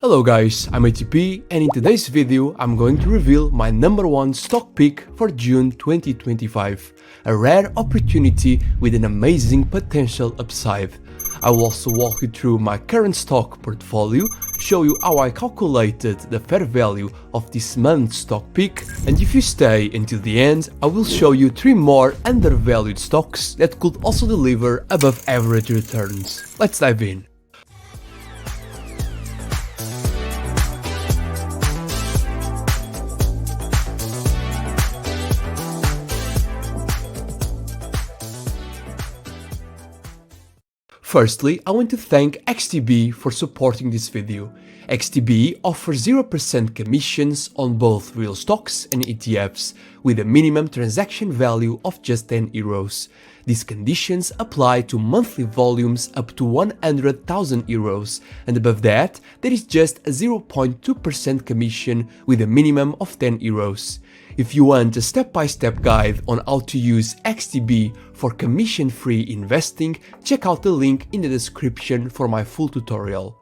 Hello guys, I'm ATP and in today's video I'm going to reveal my number one stock pick for June 2025, a rare opportunity with an amazing potential upside. I will also walk you through my current stock portfolio, show you how I calculated the fair value of this month's stock pick, and if you stay until the end, I will show you 3 more undervalued stocks that could also deliver above average returns. Let's dive in. Firstly, I want to thank XTB for supporting this video. XTB offers 0% commissions on both real stocks and ETFs, with a minimum transaction value of just 10 euros. These conditions apply to monthly volumes up to 100,000 euros, and above that, there is just a 0.2% commission with a minimum of 10 euros. If you want a step-by-step guide on how to use XTB for commission-free investing, check out the link in the description for my full tutorial.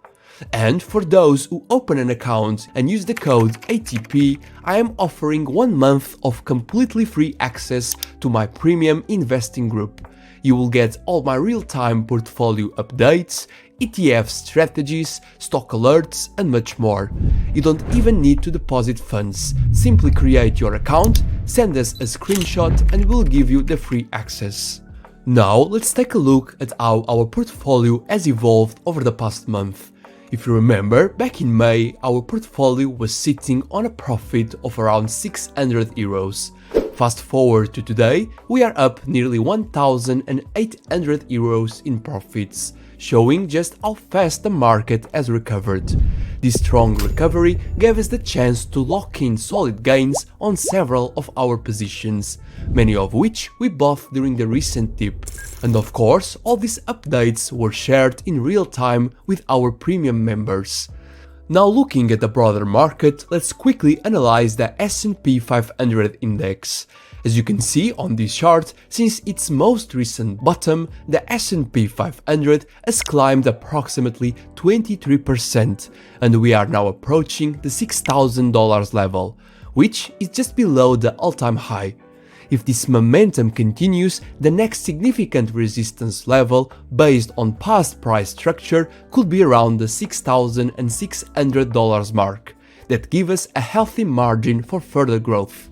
And for those who open an account and use the code ATP, I am offering 1 month of completely free access to my premium investing group. You will get all my real-time portfolio updates, ETF strategies, stock alerts, and much more. You don't even need to deposit funds. Simply create your account, send us a screenshot, and we'll give you the free access. Now, let's take a look at how our portfolio has evolved over the past month. If you remember, back in May, our portfolio was sitting on a profit of around 600 euros. Fast forward to today, we are up nearly 1,800 euros in profits, showing just how fast the market has recovered. This strong recovery gave us the chance to lock in solid gains on several of our positions, many of which we bought during the recent dip. And of course, all these updates were shared in real time with our premium members. Now looking at the broader market, let's quickly analyze the S&P 500 index. As you can see on this chart, since its most recent bottom, the S&P 500 has climbed approximately 23%, and we are now approaching the $6,000 level, which is just below the all-time high. If this momentum continues, the next significant resistance level based on past price structure could be around the $6,600 mark. That gives us a healthy margin for further growth.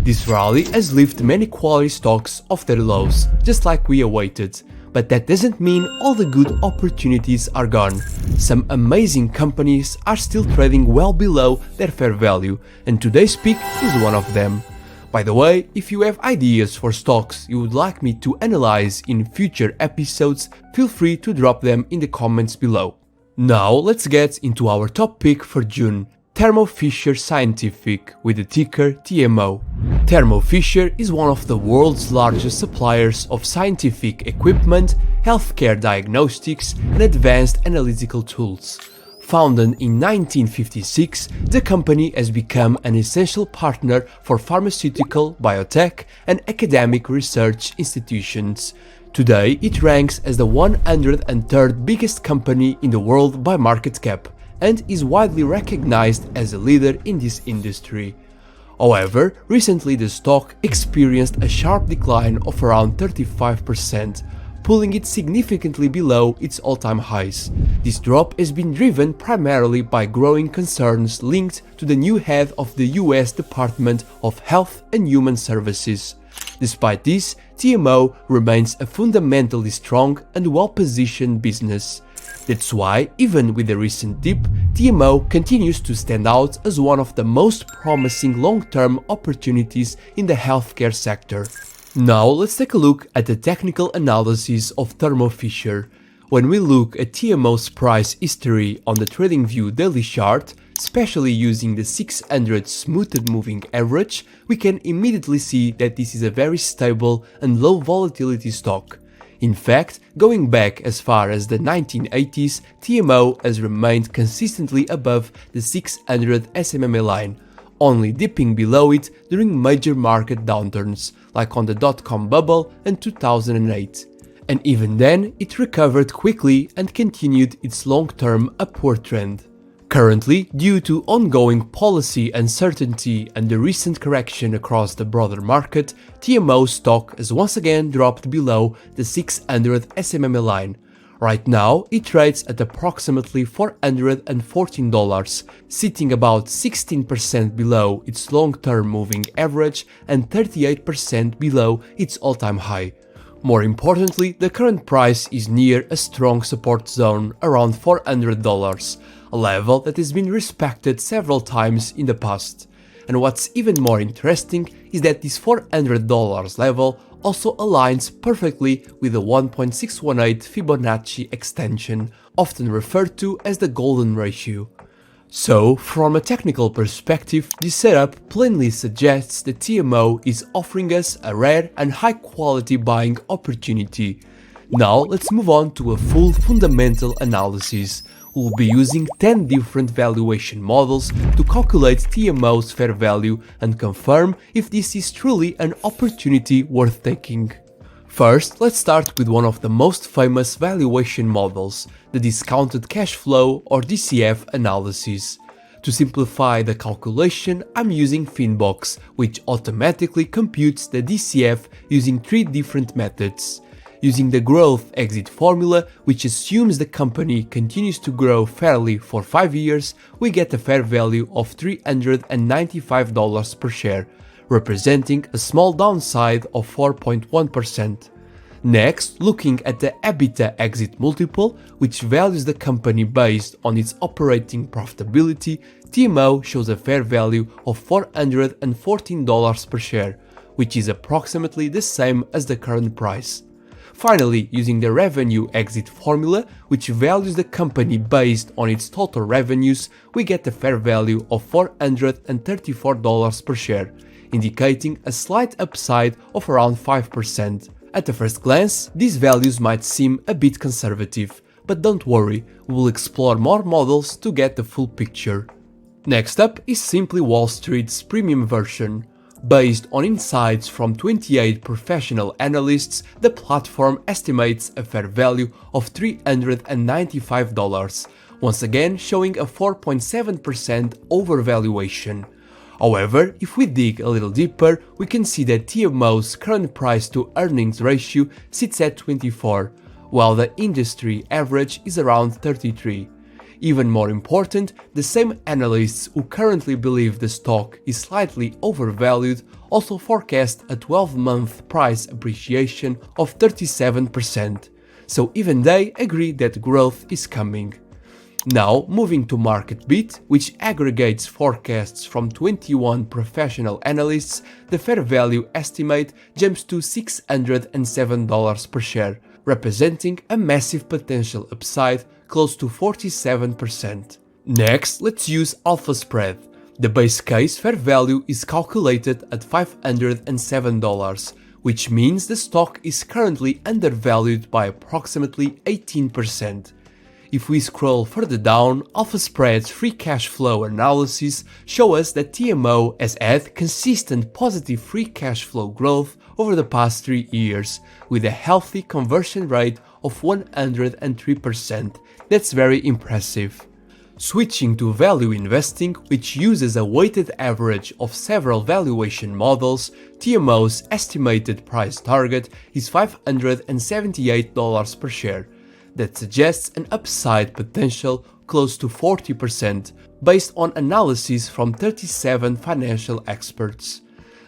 This rally has lifted many quality stocks off their lows, just like we awaited. But that doesn't mean all the good opportunities are gone. Some amazing companies are still trading well below their fair value, and today's pick is one of them. By the way, if you have ideas for stocks you would like me to analyze in future episodes, feel free to drop them in the comments below. Now let's get into our top pick for June, Thermo Fisher Scientific with the ticker TMO. Thermo Fisher is one of the world's largest suppliers of scientific equipment, healthcare diagnostics, and advanced analytical tools. Founded in 1956, the company has become an essential partner for pharmaceutical, biotech, and academic research institutions. Today, it ranks as the 103rd biggest company in the world by market cap, and is widely recognized as a leader in this industry. However, recently the stock experienced a sharp decline of around 35%, pulling it significantly below its all-time highs. This drop has been driven primarily by growing concerns linked to the new head of the US Department of Health and Human Services. Despite this, TMO remains a fundamentally strong and well-positioned business. That's why, even with the recent dip, TMO continues to stand out as one of the most promising long-term opportunities in the healthcare sector. Now let's take a look at the technical analysis of Thermo Fisher. When we look at TMO's price history on the TradingView daily chart, especially using the 600 smoothed moving average, we can immediately see that this is a very stable and low volatility stock. In fact, going back as far as the 1980s, TMO has remained consistently above the 600 SMA line, only dipping below it during major market downturns, like on the dot-com bubble in 2008. And even then, it recovered quickly and continued its long-term upward trend. Currently, due to ongoing policy uncertainty and the recent correction across the broader market, TMO stock has once again dropped below the 600 SMA line. Right now, it trades at approximately $414, sitting about 16% below its long-term moving average and 38% below its all-time high. More importantly, the current price is near a strong support zone around $400, a level that has been respected several times in the past. And what's even more interesting is that this $400 level also aligns perfectly with the 1.618 Fibonacci extension, often referred to as the golden ratio. So, from a technical perspective, this setup plainly suggests that TMO is offering us a rare and high-quality buying opportunity. Now, let's move on to a full fundamental analysis. We'll be using 10 different valuation models to calculate TMO's fair value and confirm if this is truly an opportunity worth taking. First, let's start with one of the most famous valuation models, the discounted cash flow or DCF analysis. To simplify the calculation, I'm using Finbox, which automatically computes the DCF using 3 different methods. Using the growth exit formula, which assumes the company continues to grow fairly for 5 years, we get a fair value of $395 per share, representing a small downside of 4.1%. Next, looking at the EBITDA exit multiple, which values the company based on its operating profitability, TMO shows a fair value of $414 per share, which is approximately the same as the current price. Finally, using the revenue exit formula, which values the company based on its total revenues, we get a fair value of $434 per share, indicating a slight upside of around 5%. At a first glance, these values might seem a bit conservative, but don't worry, we'll explore more models to get the full picture. Next up is simply Wall Street's premium version. Based on insights from 28 professional analysts, the platform estimates a fair value of $395, once again showing a 4.7% overvaluation. However, if we dig a little deeper, we can see that TMO's current price to earnings ratio sits at 24, while the industry average is around 33. Even more important, the same analysts who currently believe the stock is slightly overvalued also forecast a 12-month price appreciation of 37%, so even they agree that growth is coming. Now, moving to MarketBeat, which aggregates forecasts from 21 professional analysts, the fair value estimate jumps to $607 per share, representing a massive potential upside close to 47%. Next, let's use alpha spread. The base case fair value is calculated at $507, which means the stock is currently undervalued by approximately 18%. If we scroll further down, alpha spread's free cash flow analysis show us that TMO has had consistent positive free cash flow growth over the past 3 years, with a healthy conversion rate of 103%. That's very impressive. Switching to value investing, which uses a weighted average of several valuation models, TMO's estimated price target is $578 per share. That suggests an upside potential close to 40% based on analysis from 37 financial experts.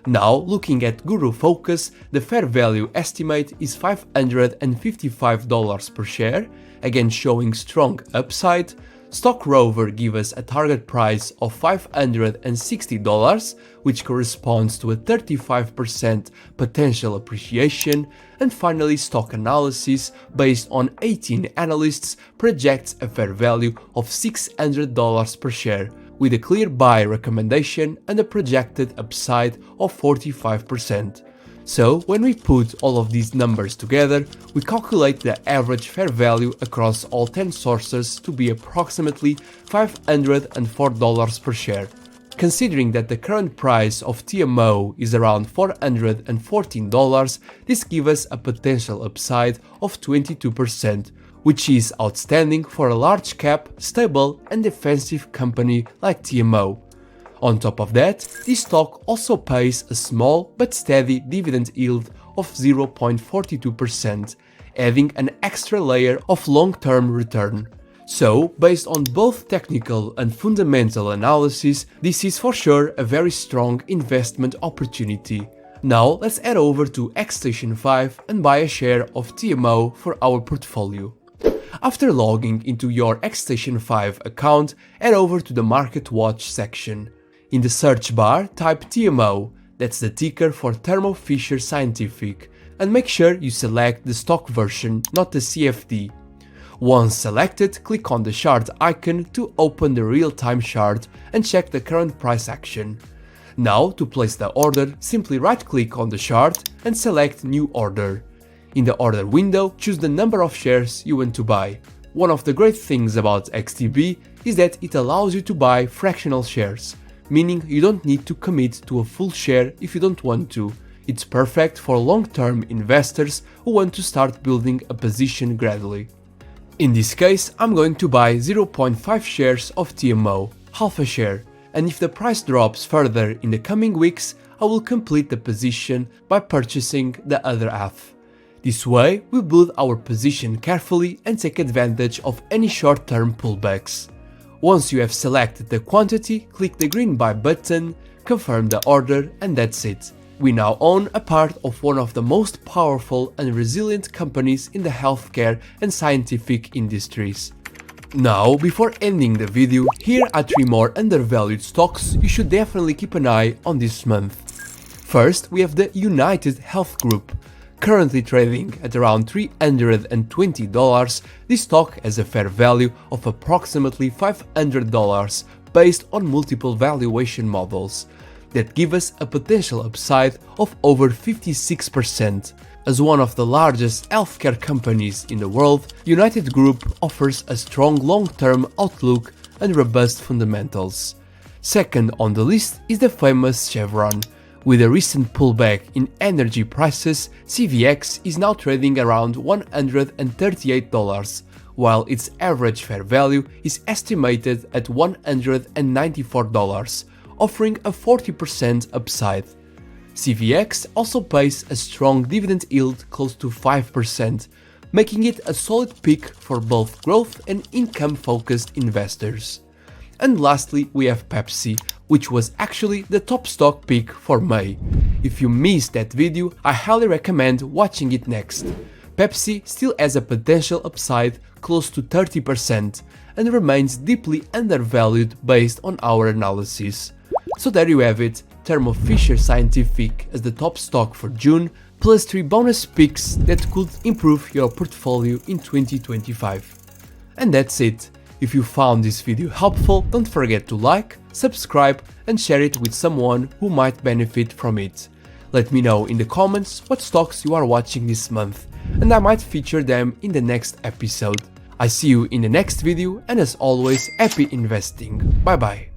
Now, looking at Guru Focus, the fair value estimate is $555 per share, again showing strong upside. Stock Rover gives us a target price of $560, which corresponds to a 35% potential appreciation. And finally, Stock Analysis, based on 18 analysts, projects a fair value of $600 per share, with a clear buy recommendation and a projected upside of 45%. So, when we put all of these numbers together, we calculate the average fair value across all 10 sources to be approximately $504 per share. Considering that the current price of TMO is around $414, this gives us a potential upside of 22%, which is outstanding for a large cap, stable and defensive company like TMO. On top of that, this stock also pays a small but steady dividend yield of 0.42%, adding an extra layer of long-term return. So, based on both technical and fundamental analysis, this is for sure a very strong investment opportunity. Now let's head over to Xstation 5 and buy a share of TMO for our portfolio. After logging into your Xstation 5 account, head over to the Market Watch section. In the search bar, type TMO, that's the ticker for Thermo Fisher Scientific, and make sure you select the stock version, not the CFD. Once selected, click on the chart icon to open the real-time chart and check the current price action. Now, to place the order, simply right-click on the chart and select New Order. In the order window, choose the number of shares you want to buy. One of the great things about XTB is that it allows you to buy fractional shares, meaning you don't need to commit to a full share if you don't want to. It's perfect for long-term investors who want to start building a position gradually. In this case, I'm going to buy 0.5 shares of TMO, half a share, and if the price drops further in the coming weeks, I will complete the position by purchasing the other half. This way, we build our position carefully and take advantage of any short-term pullbacks. Once you have selected the quantity, click the green buy button, confirm the order, and that's it. We now own a part of one of the most powerful and resilient companies in the healthcare and scientific industries. Now, before ending the video, here are 3 more undervalued stocks you should definitely keep an eye on this month. First, we have the United Health Group. Currently trading at around $320, this stock has a fair value of approximately $500 based on multiple valuation models that give us a potential upside of over 56%. As one of the largest healthcare companies in the world, United Group offers a strong long-term outlook and robust fundamentals. Second on the list is the famous Chevron. With a recent pullback in energy prices, CVX is now trading around $138, while its average fair value is estimated at $194, offering a 40% upside. CVX also pays a strong dividend yield close to 5%, making it a solid pick for both growth and income-focused investors. And lastly, we have Pepsi, which was actually the top stock pick for May. If you missed that video, I highly recommend watching it next. Pepsi still has a potential upside close to 30% and remains deeply undervalued based on our analysis. So there you have it, Thermo Fisher Scientific as the top stock for June, plus 3 bonus picks that could improve your portfolio in 2025. And that's it. If you found this video helpful, don't forget to like, subscribe and share it with someone who might benefit from it. Let me know in the comments what stocks you are watching this month, and I might feature them in the next episode. I see you in the next video, and as always, happy investing. Bye bye.